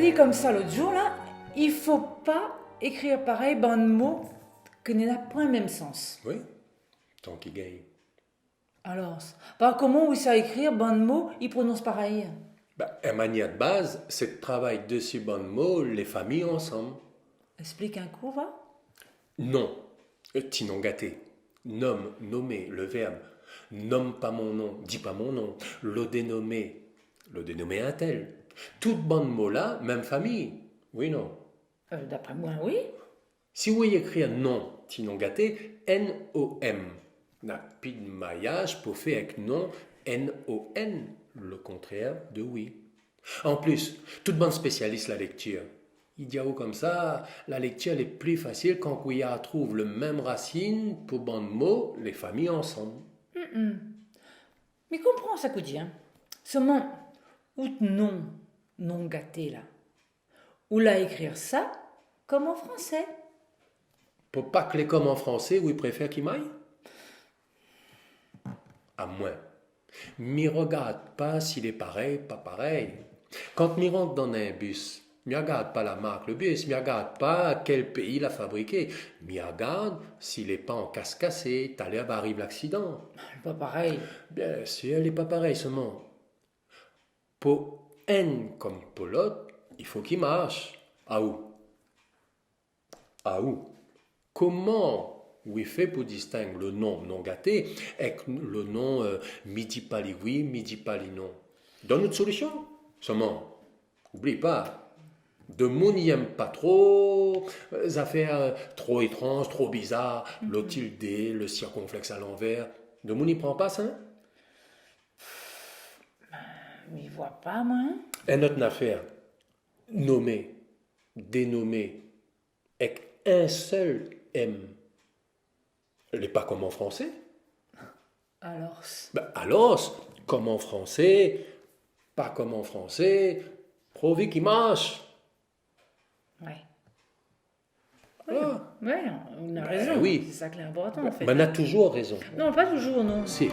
dit comme ça l'autre jour, là, il faut pas écrire pareil ben de mots que n'y a pas le même sens. Oui, tant qu'il gagne. Alors, bah, comment vous savez écrire ben de mots, ils prononcent pareil? La manière de base, c'est de travailler dessus bon mot, les familles ensemble. Explique un coup, va. Non, tinon gâté. Nomme, nommer, le verbe. Nomme pas mon nom, dis pas mon nom. Le dénommer un tel. Tout bon mot là, même famille. Oui, non. D'après moi, oui. Si vous voyez écrire non, tinon gâté, N-O-M. N'a plus de maillage pour faire avec non, N-O-N, le contraire de oui. En plus, toute bonne spécialiste la lecture. Il dit comme ça, la lecture elle est plus facile quand on y trouve le même racine pour bon mot, les familles ensemble. Mais comprends ça, dit, hein. Seulement, ou non, non gâté, là. Ou là écrire ça comme en français. Pour pas que les comme en français, où ils préfèrent qu'ils m'aillent. À moins. M'y regarde pas s'il est pareil, pas pareil. Quand m'y rentre dans un bus, m'y regarde pas la marque le bus, m'y regarde pas quel pays l'a fabriqué, m'y regarde s'il est pas en casse-cassé, t'as l'air arrive l'accident. Pas pareil. Bien sûr, elle n'est pas pareille seulement. Pour N comme pour l'autre, il faut qu'il marche. À où? À où? Comment oui fait pour distinguer le nom non gâté et le nom midi pali oui, midi pali non? Donne une solution. Seulement, n'oublie pas, de mots n'y aime pas trop, affaires trop étranges, trop bizarres, le tilde, le circonflexe à l'envers. De mots n'y prend pas ça? Mais il voit pas, moi. Et notre affaire, nommer, dénommer, avec un seul M. Elle n'est pas comme en français. Alors, Alors, comme en français, pas comme en français, prouver qu'il marche. ouais. Ah. Ouais, on a raison. oui. C'est ça qui est important, en fait. On a toujours raison. Non, pas toujours, non. Si.